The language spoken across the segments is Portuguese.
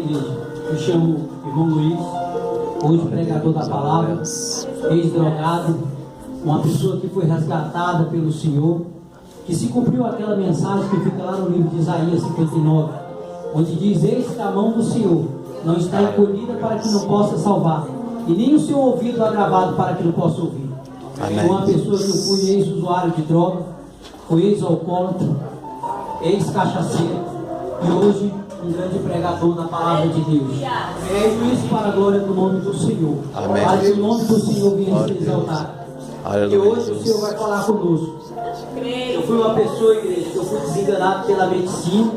Me chamo irmão Luiz, hoje pregador da palavra, ex-drogado, uma pessoa que foi resgatada pelo Senhor, que se cumpriu aquela mensagem que fica lá no livro de Isaías 59, onde diz: eis que a mão do Senhor não está encolhida para que não possa salvar, e nem o seu ouvido agravado para que não possa ouvir. Amém. Uma pessoa que eu fui ex-usuário de droga, fui ex-alcoólatra, ex-cachaceiro, e hoje um grande pregador da palavra de Deus. Tudo isso para a glória do nome do Senhor. Amém. Para que o nome do Senhor venha ser exaltado. E hoje o Senhor vai falar conosco. Eu fui uma pessoa, igreja, que eu fui desenganado pela medicina.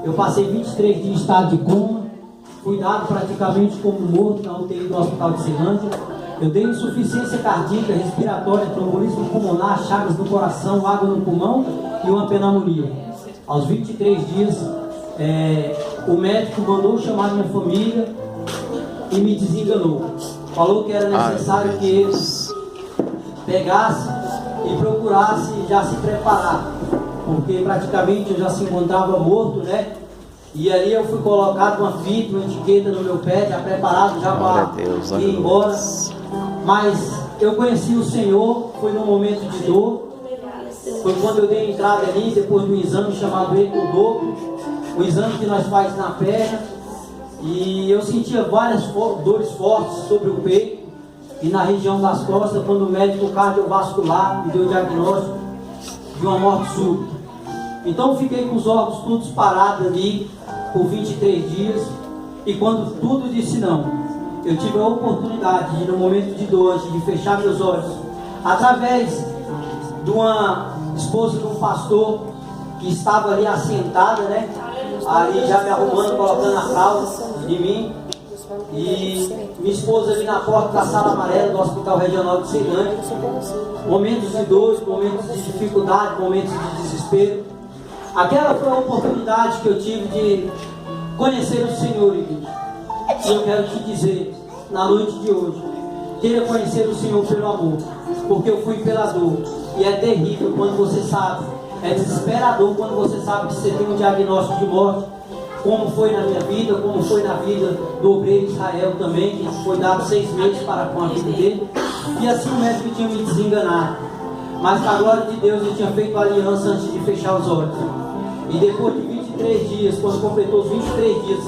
Eu passei 23 dias em estado de coma. Fui dado praticamente como morto na UTI do Hospital de Ceilândia. Eu dei insuficiência cardíaca, respiratória, trombolismo pulmonar, chagas no coração, água no pulmão e uma pneumonia. Aos 23 dias, o médico mandou chamar minha família e me desenganou. Falou que era necessário que eles pegassem e procurassem já se preparar, porque praticamente eu já se encontrava morto, né? E ali eu fui colocado uma fita, uma etiqueta no meu pé, já preparado já para ir embora. Mas eu conheci o Senhor, foi num momento de dor. Foi quando eu dei entrada ali, depois do exame chamado ecodoplo, o exame que nós faz na perna, e eu sentia várias dores fortes sobre o peito e na região das costas, quando o médico cardiovascular me deu o diagnóstico de uma morte súbita. Então eu fiquei com os órgãos todos parados ali por 23 dias, e quando tudo disse não, eu tive a oportunidade de, no momento de dor, de fechar meus olhos, através de uma esposa de um pastor que estava ali assentada, né? Ali já me arrumando, colocando a fralda de mim, e minha esposa ali na porta da sala amarela do Hospital Regional de Ceilândia. Momentos de dor, momentos de dificuldade, momentos de desespero. Aquela foi a oportunidade que eu tive de conhecer o Senhor, igreja. E eu quero te dizer, na noite de hoje, queira conhecer o Senhor pelo amor, porque eu fui pela dor, e é terrível quando você sabe, é desesperador quando você sabe que você tem um diagnóstico de morte, como foi na minha vida, como foi na vida do obreiro Israel também, que foi dado 6 meses para com a vida dele, e assim o médico tinha me desenganado, mas na glória de Deus eu tinha feito aliança antes de fechar os olhos, e depois de 23 dias, quando completou os 23 dias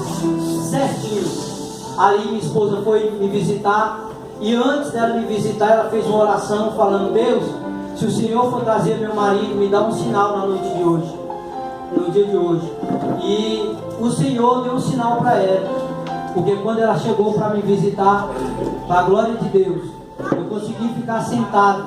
certinhos, ali minha esposa foi me visitar, e antes dela me visitar, ela fez uma oração falando: Deus, se o Senhor for trazer meu marido, me dá um sinal na noite de hoje, no dia de hoje. E o Senhor deu um sinal para ela, porque quando ela chegou para me visitar, para a glória de Deus, eu consegui ficar sentado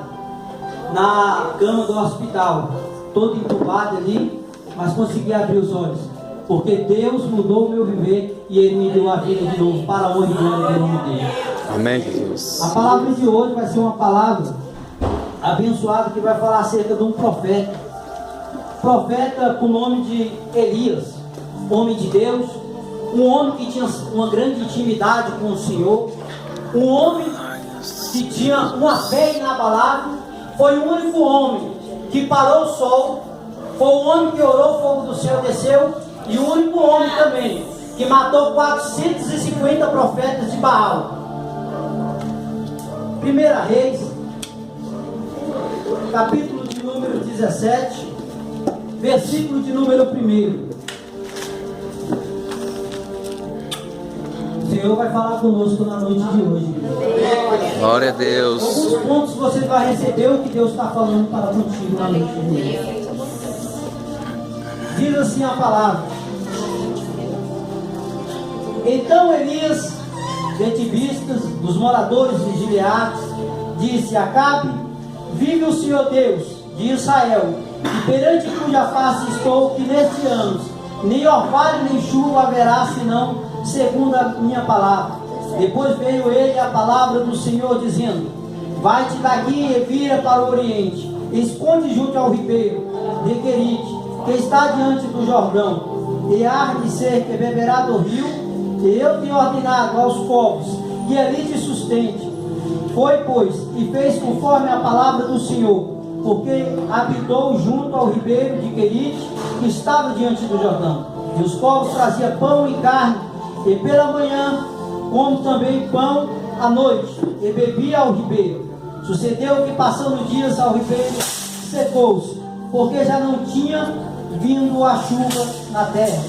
na cama do hospital, todo entubado ali, mas consegui abrir os olhos, porque Deus mudou o meu viver e Ele me deu a vida de novo, para a honra e glória do nome dele. Amém, Jesus. A palavra de hoje vai ser uma palavra abençoada que vai falar acerca de um profeta com o nome de Elias, homem de Deus, um homem que tinha uma grande intimidade com o Senhor, um homem que tinha uma fé inabalável. Foi o único homem que parou o sol, foi o homem que orou, o fogo do céu desceu, e o único homem também que matou 450 profetas de Baal. 1 Reis, capítulo de número 17, versículo de número 1. O Senhor vai falar conosco na noite de hoje. Glória a Deus. Alguns pontos você vai receber o que Deus está falando para contigo na noite de hoje. Diz assim a palavra: então Elias, de Tibistas, dos moradores de Gileade, disse: Acabe, vive o Senhor Deus de Israel, e perante cuja face estou, que neste ano nem orvalho nem chuva haverá, senão segundo a minha palavra. Depois veio ele a palavra do Senhor, dizendo: vai-te daqui e vira para o oriente, esconde junto ao ribeiro de Querite, que está diante do Jordão, e há de ser que beberá do rio, e eu tenho ordenado aos povos que ali te sustente. Foi, pois, e fez conforme a palavra do Senhor, porque habitou junto ao ribeiro de Querite, que estava diante do Jordão. E os povos traziam pão e carne, E pela manhã, como também pão à noite, e bebia ao ribeiro. Sucedeu que, passando dias ao ribeiro, secou-se, porque já não tinha vindo a chuva na terra.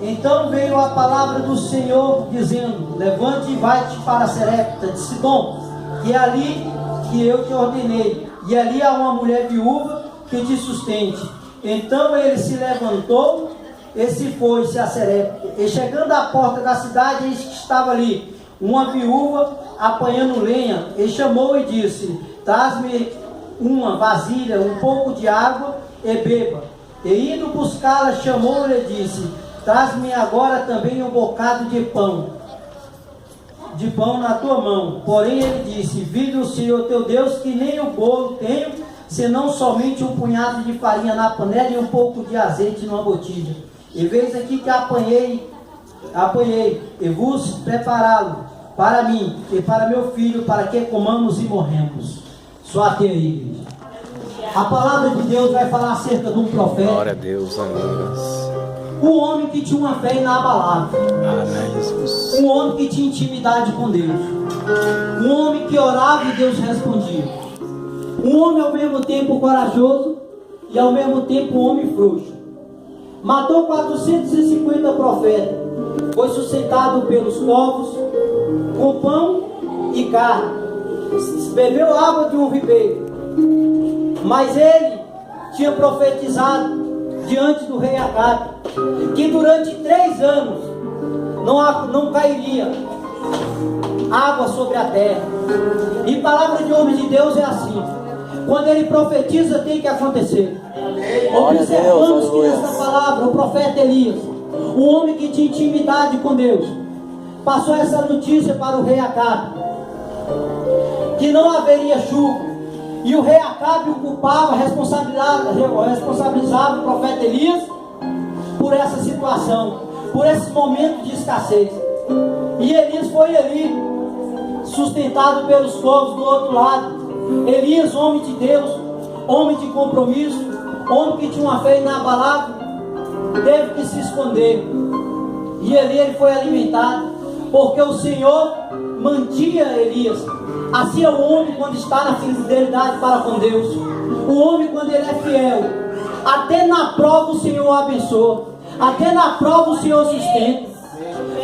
Então veio a palavra do Senhor, dizendo: levante e vai-te para Serepta de Sidom, que é ali que eu te ordenei, e ali há uma mulher viúva que te sustente. Então ele se levantou e se foi-se a Serepta. E chegando à porta da cidade, eis que estava ali uma viúva apanhando lenha, e chamou e disse: traz-me uma vasilha, um pouco de água e beba. E indo buscá-la, chamou-lhe e disse: traz-me agora também um bocado de pão na tua mão. Porém ele disse: vive o Senhor teu Deus, que nem o bolo tenho, senão somente um punhado de farinha na panela e um pouco de azeite numa botija. E veis aqui que apanhei e vos prepará-lo para mim e para meu filho, para que comamos e morremos. Só até aí, igreja. A palavra de Deus vai falar acerca de um profeta. Glória a Deus, amigas. Um homem que tinha uma fé inabalável. Amém, Jesus. Um homem que tinha intimidade com Deus. Um homem que orava e Deus respondia. Um homem ao mesmo tempo corajoso e ao mesmo tempo um homem frouxo. Matou 450 profetas. Foi sustentado pelos povos com pão e carne. Bebeu água de um ribeiro. Mas ele tinha profetizado diante do rei Acabe que durante 3 anos não cairia água sobre a terra. E palavra de homem de Deus é assim: quando ele profetiza, tem que acontecer. Observamos que nessa palavra o profeta Elias, um homem que tinha intimidade com Deus, passou essa notícia para o rei Acabe, que não haveria chuva. E o rei Acabe o culpava, responsabilizava o profeta Elias por essa situação, por esse momento de escassez. E Elias foi ali, sustentado pelos povos do outro lado. Elias, homem de Deus, homem de compromisso, homem que tinha uma fé inabalável, teve que se esconder. E ele foi alimentado, porque o Senhor mantinha Elias. Assim é o homem quando está na fidelidade para com Deus. O homem quando ele é fiel, até na prova o Senhor o abençoa, até na prova o Senhor sustenta.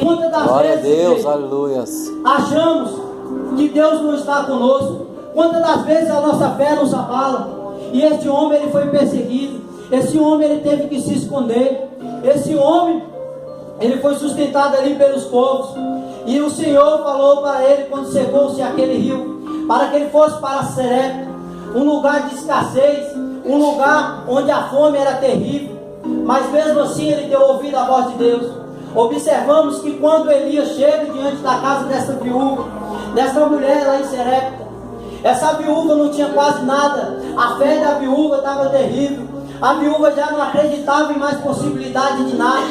Quantas das Glória vezes, a Deus, aleluias, achamos que Deus não está conosco? Quantas das vezes a nossa fé nos abala? E este homem ele foi perseguido, esse homem ele teve que se esconder, esse homem ele foi sustentado ali pelos povos. E o Senhor falou para ele, quando secou-se aquele rio, para que ele fosse para Serepta, um lugar de escassez, um lugar onde a fome era terrível. Mas mesmo assim ele deu ouvido à voz de Deus. Observamos que quando Elias chega diante da casa dessa viúva, dessa mulher lá em Serepta, essa viúva não tinha quase nada. A fé da viúva estava terrível. A viúva já não acreditava em mais possibilidade de nada.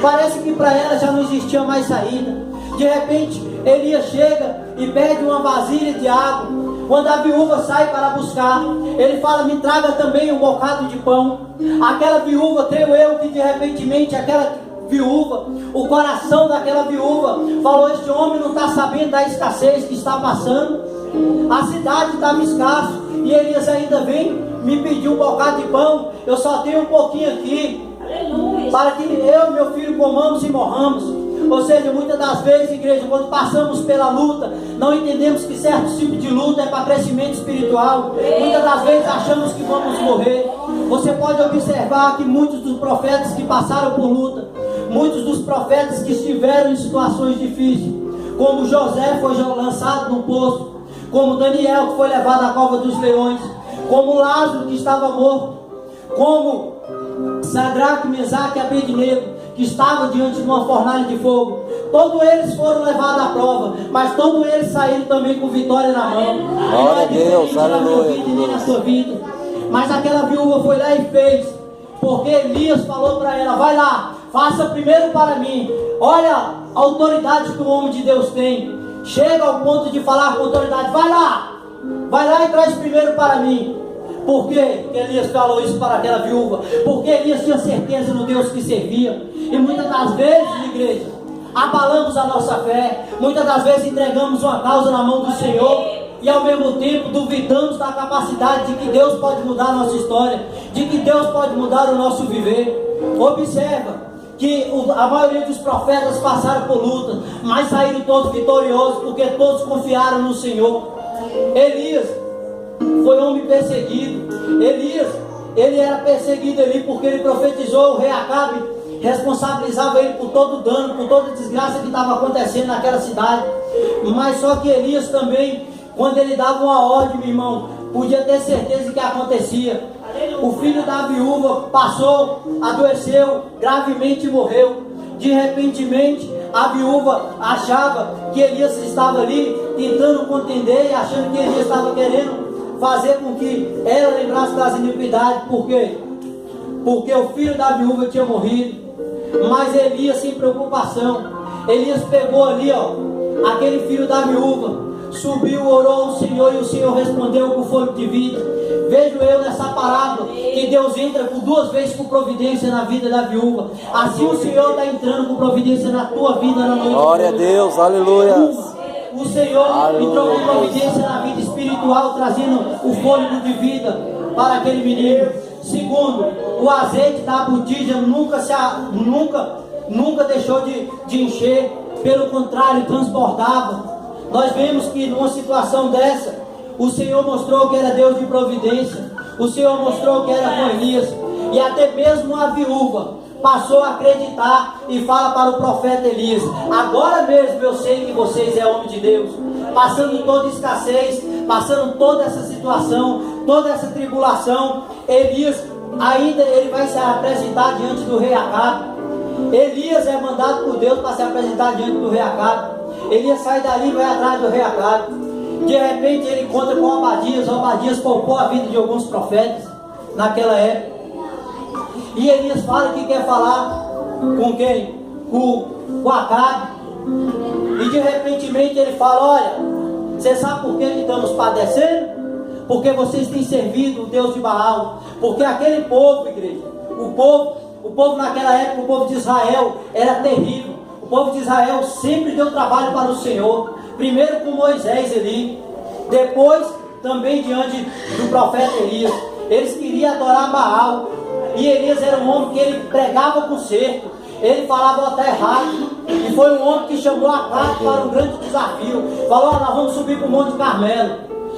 Parece que para ela já não existia mais saída. De repente, Elias chega e pede uma vasilha de água. Quando a viúva sai para buscar, ele fala: me traga também um bocado de pão. Aquela viúva, creio eu que de repentemente aquela viúva, o coração daquela viúva falou: este homem não está sabendo da escassez que está passando. A cidade estava escassa e Elias ainda vem me pedir um bocado de pão. Eu só tenho um pouquinho aqui. Aleluia. Para que eu e meu filho comamos e morramos. Ou seja, muitas das vezes, igreja, quando passamos pela luta, não entendemos que certo tipo de luta é para crescimento espiritual. Muitas das vezes achamos que vamos morrer. Você pode observar que muitos dos profetas que passaram por luta, muitos dos profetas que estiveram em situações difíceis, como José foi lançado no poço, como Daniel que foi levado à cova dos leões, como Lázaro que estava morto, como Sadraque, Mesaque e Abednego que estavam diante de uma fornalha de fogo. Todos eles foram levados à prova, mas todos eles saíram também com vitória na mão. Glória a Deus, aleluia. Nem na sua vida. Mas aquela viúva foi lá e fez, porque Elias falou para ela: vai lá, faça primeiro para mim. Olha a autoridade que o homem de Deus tem. Chega ao ponto de falar com autoridade: vai lá e traz primeiro para mim. Por que Elias falou isso para aquela viúva? Porque Elias tinha certeza no Deus que servia. E muitas das vezes, igreja, abalamos a nossa fé, muitas das vezes entregamos uma causa na mão do Senhor e ao mesmo tempo duvidamos da capacidade de que Deus pode mudar a nossa história, de que Deus pode mudar o nosso viver. Observa que a maioria dos profetas passaram por lutas, mas saíram todos vitoriosos, porque todos confiaram no Senhor. Elias foi homem perseguido. Elias, ele era perseguido ali porque ele profetizou. O rei Acabe responsabilizava ele por todo o dano, por toda a desgraça que estava acontecendo naquela cidade. Mas só que Elias também, quando ele dava uma ordem, meu irmão, podia ter certeza que acontecia. O filho da viúva passou, adoeceu gravemente e morreu. De repentemente, a viúva achava que Elias estava ali tentando contender e achando que Elias estava querendo fazer com que ela lembrasse das iniquidades. Por quê? Porque o filho da viúva tinha morrido. Mas Elias, sem preocupação, Elias pegou ali, aquele filho da viúva, subiu, orou ao Senhor e o Senhor respondeu com fôlego de vida. Vejo eu nessa parábola que Deus entra por 2 vezes com providência na vida da viúva. Assim o Senhor está entrando com providência na tua vida na noite. Glória a Deus, aleluia. O Senhor entrou com providência na vida espiritual, trazendo o fôlego de vida para aquele menino. Segundo, o azeite da botija nunca deixou de encher, pelo contrário, transbordava. Nós vemos que numa situação dessa, o Senhor mostrou que era Deus de providência. O Senhor mostrou que era com Elias. E até mesmo a viúva passou a acreditar e fala para o profeta Elias: agora mesmo eu sei que vocês é homem de Deus. Passando toda escassez, passando toda essa situação, toda essa tribulação, Elias ainda ele vai se apresentar diante do rei Acabe. Elias é mandado por Deus para se apresentar diante do rei Acabe. Elias sai dali e vai atrás do rei Acabe. De repente ele encontra com Obadias. Obadias poupou a vida de alguns profetas naquela época. E Elias fala que quer falar com quem? Com Acabe. E de repente ele fala: olha, você sabe por que estamos padecendo? Porque vocês têm servido o Deus de Baal. Porque aquele povo, igreja, o povo naquela época, o povo de Israel era terrível. O povo de Israel sempre deu trabalho para o Senhor. Primeiro com Moisés ali, depois também diante do profeta Elias. Eles queriam adorar Baal. E Elias era um homem que ele pregava com certo. Ele falava até errado. E foi um homem que chamou Acabe para um grande desafio. Falou: nós vamos subir para o Monte Carmelo.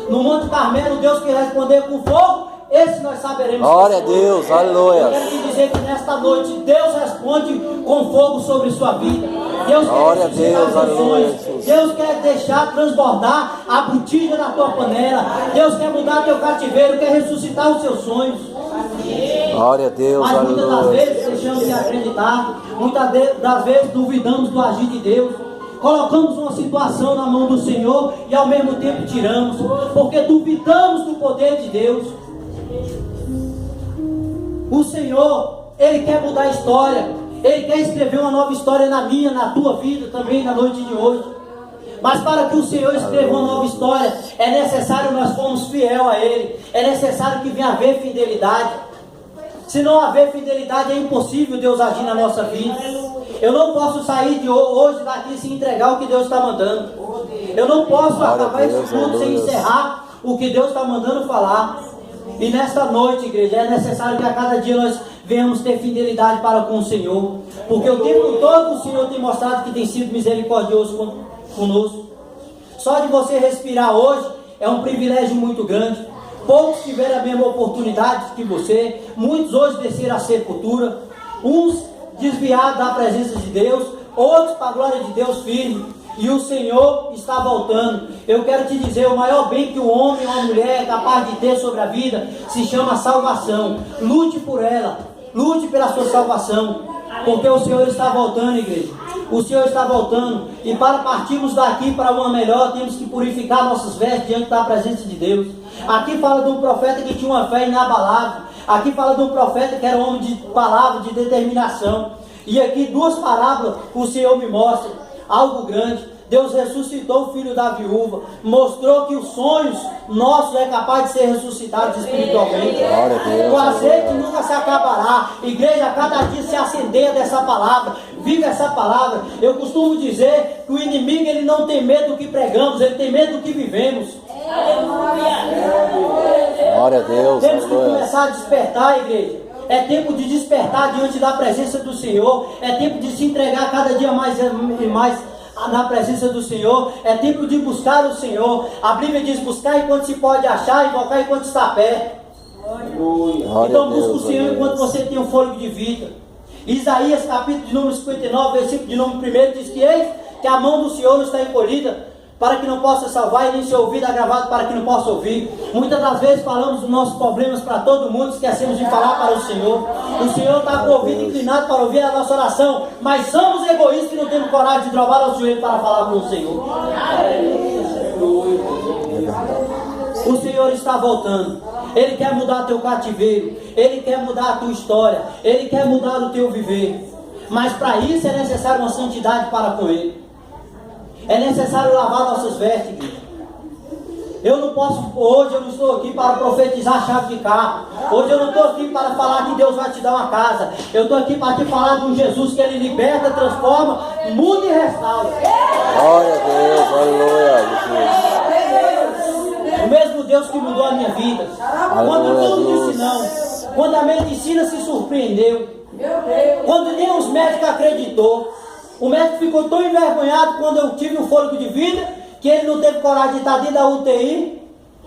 No Monte Carmelo, Deus quer responder com fogo. Esse nós saberemos. Glória a Deus, aleluia. Eu quero te dizer que nesta noite Deus responde com fogo sobre sua vida. Deus Glória a quer Deus, aleluia. Deus quer deixar transbordar a botija da tua panela. Deus quer mudar teu cativeiro, quer ressuscitar os seus sonhos. Glória a Deus, mas muitas das aleluia. vezes deixamos de acreditar. Muitas das vezes duvidamos do agir de Deus. Colocamos uma situação na mão do Senhor e ao mesmo tempo tiramos, porque duvidamos do poder de Deus. O Senhor, Ele quer mudar a história. Ele quer escrever uma nova história na minha, na tua vida também na noite de hoje. Mas para que o Senhor escreva uma nova história, é necessário nós formos fiel a Ele. É necessário que venha haver fidelidade. Se não haver fidelidade, é impossível Deus agir na nossa vida. Eu não posso sair de hoje daqui sem entregar o que Deus está mandando. Eu não posso acabar esse culto sem encerrar o que Deus está mandando falar. E nesta noite, igreja, é necessário que a cada dia nós venhamos ter fidelidade para com o Senhor. Porque o tempo todo o Senhor tem mostrado que tem sido misericordioso conosco. Só de você respirar hoje é um privilégio muito grande. Poucos tiveram a mesma oportunidade que você. Muitos hoje desceram à sepultura. Uns desviados da presença de Deus, outros para a glória de Deus firme. E o Senhor está voltando. Eu quero te dizer, o maior bem que o homem ou a mulher é capaz de ter sobre a vida se chama salvação. Lute por ela, lute pela sua salvação, porque o Senhor está voltando, igreja. O Senhor está voltando. E para partirmos daqui para uma melhor, temos que purificar nossas vestes diante da presença de Deus. Aqui fala de um profeta que tinha uma fé inabalável. Aqui fala de um profeta que era um homem de palavra, de determinação. E aqui 2 parábolas o Senhor me mostra algo grande. Deus ressuscitou o filho da viúva, mostrou que os sonhos nossos é capaz de ser ressuscitados espiritualmente. O azeite nunca se acabará. Igreja, cada dia se acendeia dessa palavra. viva essa palavra. Eu costumo dizer que o inimigo ele não tem medo do que pregamos, ele tem medo do que vivemos. Glória a Deus. Temos que começar a despertar, igreja. É tempo de despertar diante da presença do Senhor. É tempo de se entregar cada dia mais e mais na presença do Senhor. É tempo de buscar o Senhor. A Bíblia diz: buscar enquanto se pode achar, invocar enquanto está perto. Então busca o Senhor enquanto você tem um fôlego de vida. Isaías capítulo de número 59, versículo de número 1 diz que eis que a mão do Senhor não está encolhida para que não possa salvar, e nem seu ouvido agravado para que não possa ouvir. Muitas das vezes falamos dos nossos problemas para todo mundo, esquecemos de falar para o Senhor. O Senhor está com o ouvido inclinado para ouvir a nossa oração, mas somos egoístas e não temos coragem de dobrar o joelho para falar com o Senhor. O Senhor está voltando. Ele quer mudar teu cativeiro, Ele quer mudar a tua história, Ele quer mudar o teu viver. Mas para isso é necessário uma santidade para com Ele. É necessário lavar nossas vestes, igreja. Eu não posso, hoje eu não estou aqui para profetizar chave de carro. Hoje eu não estou aqui para falar que Deus vai te dar uma casa. Eu estou aqui para te falar de um Jesus que Ele liberta, transforma, muda e restaura. Glória a Deus, aleluia, Jesus. O mesmo Deus que mudou a minha vida. Quando tudo disse não, quando a medicina se surpreendeu, quando nem os médicos acreditou, o médico ficou tão envergonhado quando eu tive um fôlego de vida, que ele não teve coragem de estar dentro da UTI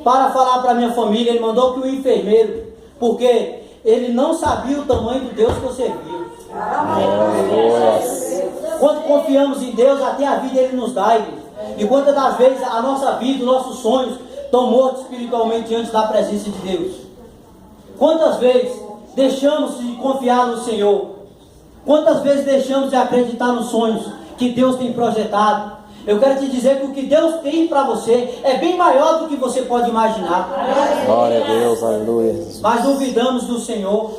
para falar para a minha família. Ele mandou que o enfermeiro, porque ele não sabia o tamanho do Deus que eu servia. Quando confiamos em Deus, até a vida Ele nos dá, igreja. E quantas das vezes a nossa vida, os nossos sonhos estão mortos espiritualmente diante da presença de Deus? Quantas vezes deixamos de confiar no Senhor? Quantas vezes deixamos de acreditar nos sonhos que Deus tem projetado? Eu quero te dizer que o que Deus tem para você é bem maior do que você pode imaginar. Glória a Deus, aleluia. Mas duvidamos do Senhor.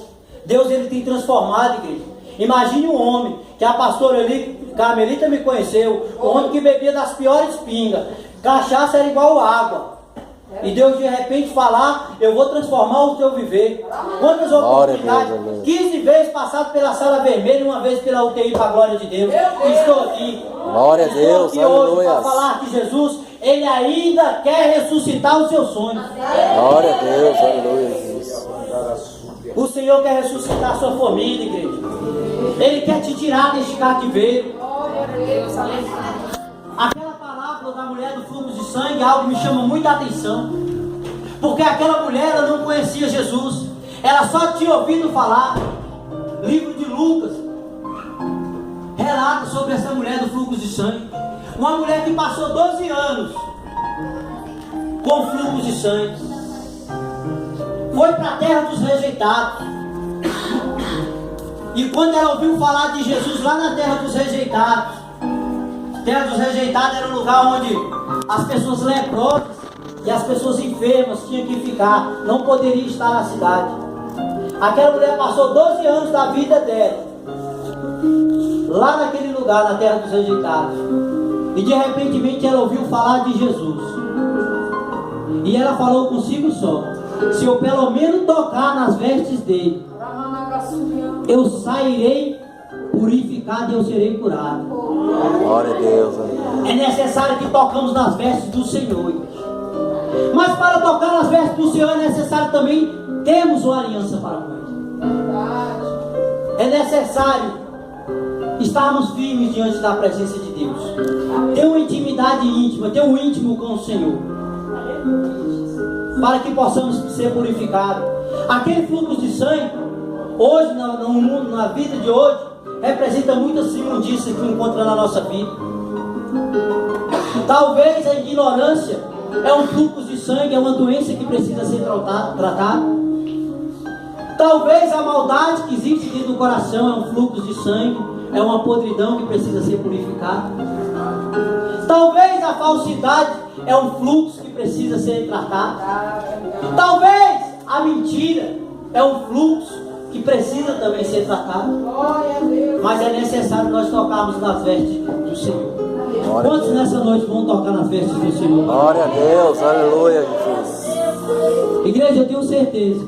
Deus Ele tem transformado, igreja. Imagine um homem, que a pastora ali, Carmelita me conheceu, um homem que bebia das piores pingas, cachaça era igual água. E Deus de repente falar: eu vou transformar o teu viver. Quantas oportunidades, 15 vezes passado pela sala vermelha e uma vez pela UTI para a glória de Deus. Estou aqui. Glória a Deus, aleluia. Para falar que Jesus, Ele ainda quer ressuscitar os seus sonhos. Glória a Deus, aleluia. O Senhor quer ressuscitar a sua família, igreja. Ele quer te tirar deste cativeiro. Aquela parábola da mulher do fluxo de sangue, algo me chama muita atenção. Porque aquela mulher, ela não conhecia Jesus. Ela só tinha ouvido falar. Livro de Lucas relata sobre essa mulher do fluxo de sangue. Uma mulher que passou 12 anos com fluxo de sangue. Foi para a terra dos rejeitados. E quando ela ouviu falar de Jesus lá na terra dos rejeitados, terra dos rejeitados era um lugar onde as pessoas leprosas e as pessoas enfermas tinham que ficar, não poderiam estar na cidade. Aquela mulher passou 12 anos da vida dela lá naquele lugar, na terra dos rejeitados. E de repente ela ouviu falar de Jesus. E ela falou consigo só: se eu pelo menos tocar nas vestes dele, eu sairei purificado e eu serei curado. Glória a Deus. É necessário que tocamos nas vestes do Senhor. Mas para tocar nas vestes do Senhor é necessário também termos uma aliança para com Ele. É necessário estarmos firmes diante da presença de Deus. Ter uma intimidade íntima, ter um íntimo com o Senhor, para que possamos ser purificados. Aquele fluxo de sangue, hoje, no mundo, na vida de hoje, representa muitas imundícias que encontra na nossa vida. Talvez a ignorância é um fluxo de sangue, é uma doença que precisa ser tratada. Talvez a maldade que existe dentro do coração é um fluxo de sangue, é uma podridão que precisa ser purificada. Talvez a falsidade é um fluxo que precisa ser tratado. Talvez a mentira é um fluxo que precisa também ser tratado. Mas é necessário nós tocarmos nas vestes do Senhor. Quantos nessa noite vão tocar nas vestes do Senhor? Glória a Deus, aleluia, Jesus. Igreja, eu tenho certeza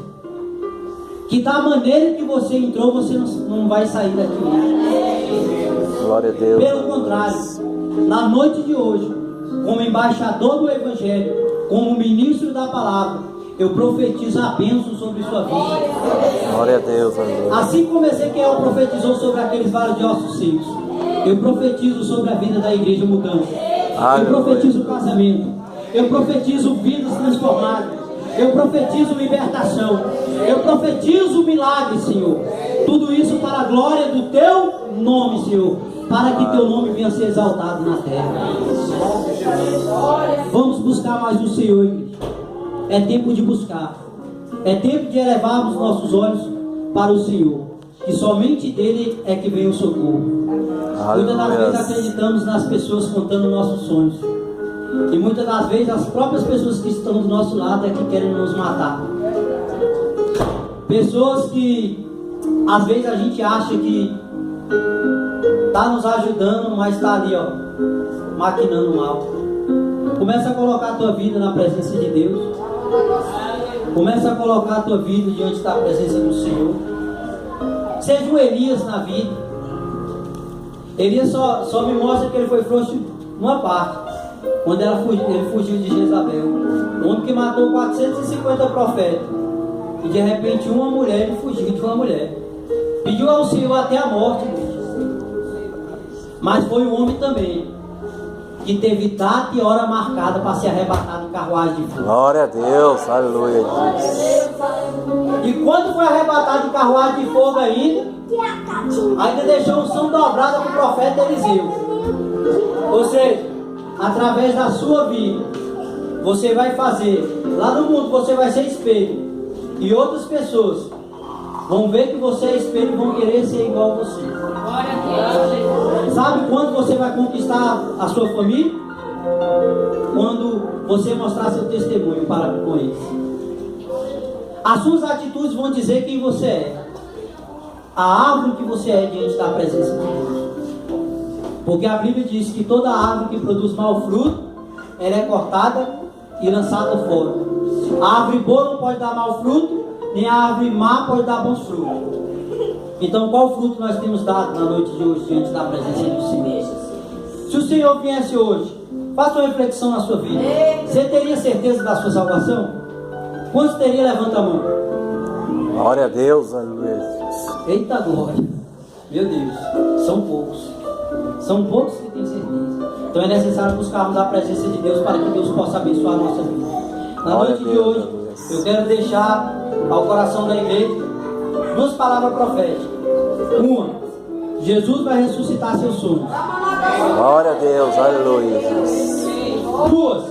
que da maneira que você entrou, você não vai sair daqui. Glória a Deus. Pelo contrário, na noite de hoje, como embaixador do Evangelho, como ministro da palavra, eu profetizo a bênção sobre sua vida. Glória a Deus. Aleluia. Assim como Ezequiel profetizou sobre aqueles valos de ossos secos, eu profetizo sobre a vida da igreja mudando. Eu profetizo o casamento. Eu profetizo vidas transformadas. Eu profetizo libertação. Eu profetizo milagre, Senhor. Tudo isso para a glória do teu nome, Senhor. Para que teu nome venha a ser exaltado na terra. Vamos buscar mais o Senhor, igreja. É tempo de buscar. É tempo de elevarmos nossos olhos para o Senhor. Que somente dele é que vem o socorro. Muitas das vezes acreditamos nas pessoas contando nossos sonhos. E muitas das vezes as próprias pessoas que estão do nosso lado é que querem nos matar. Pessoas que às vezes a gente acha que está nos ajudando, mas está ali, ó, maquinando mal. Começa a colocar a tua vida na presença de Deus. Começa a colocar a tua vida diante da presença do Senhor. Seja um Elias na vida. Elias só me mostra que ele foi frouxo numa parte, quando ele fugiu de Jezabel, um homem que matou 450 profetas, e de repente uma mulher, ele fugiu de uma mulher, pediu ao Senhor até a morte, mas foi um homem também que teve data e hora marcada para ser arrebatado em carruagem de fogo. Glória a Deus, aleluia. E quando foi arrebatado em carruagem de fogo ainda deixou um som dobrado para o profeta Eliseu. Ou seja, através da sua vida, você vai fazer, lá no mundo você vai ser espelho, e outras pessoas vão ver que você é espelho e vão querer ser igual a você. Sabe quando você vai conquistar a sua família? Quando você mostrar seu testemunho para com eles. As suas atitudes vão dizer quem você é, a árvore que você é diante da presença de Deus. Porque a Bíblia diz que toda árvore que produz mau fruto, ela é cortada e lançada fora. A árvore boa não pode dar mau fruto, nem a árvore má pode dar bons frutos. Então qual fruto nós temos dado na noite de hoje diante da presença do Senhor? Se o Senhor viesse hoje, faça uma reflexão na sua vida. Você teria certeza da sua salvação? Quantos teria? Levanta a mão. Glória a Deus, aleluia. Eita glória. Meu Deus, são poucos. São poucos que têm certeza. Então é necessário buscarmos a presença de Deus para que Deus possa abençoar a nossa vida. Na noite de hoje, eu quero deixar ao coração da igreja duas palavras proféticas. Uma, Jesus vai ressuscitar seus sonhos. Glória a Deus, aleluia. Duas,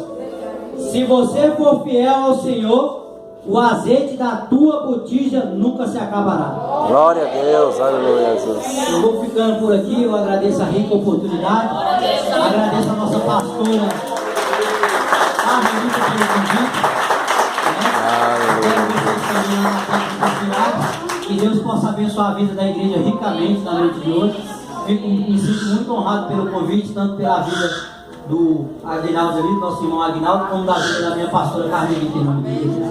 se você for fiel ao Senhor, o azeite da tua botija nunca se acabará. Glória a Deus, aleluia, Jesus. Eu vou ficando por aqui, eu agradeço a rica oportunidade, agradeço a nossa pastora Armelita pelo convite. Que Deus possa abençoar a vida da igreja ricamente na noite de hoje. Me sinto muito honrado pelo convite, tanto pela vida do Aguinaldo ali, nosso irmão Aguinaldo, como da vida da minha pastora Carmelita, em nome de Jesus.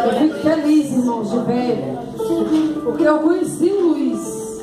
Eu fico feliz, irmão Gilberto, porque eu conheci o Luiz.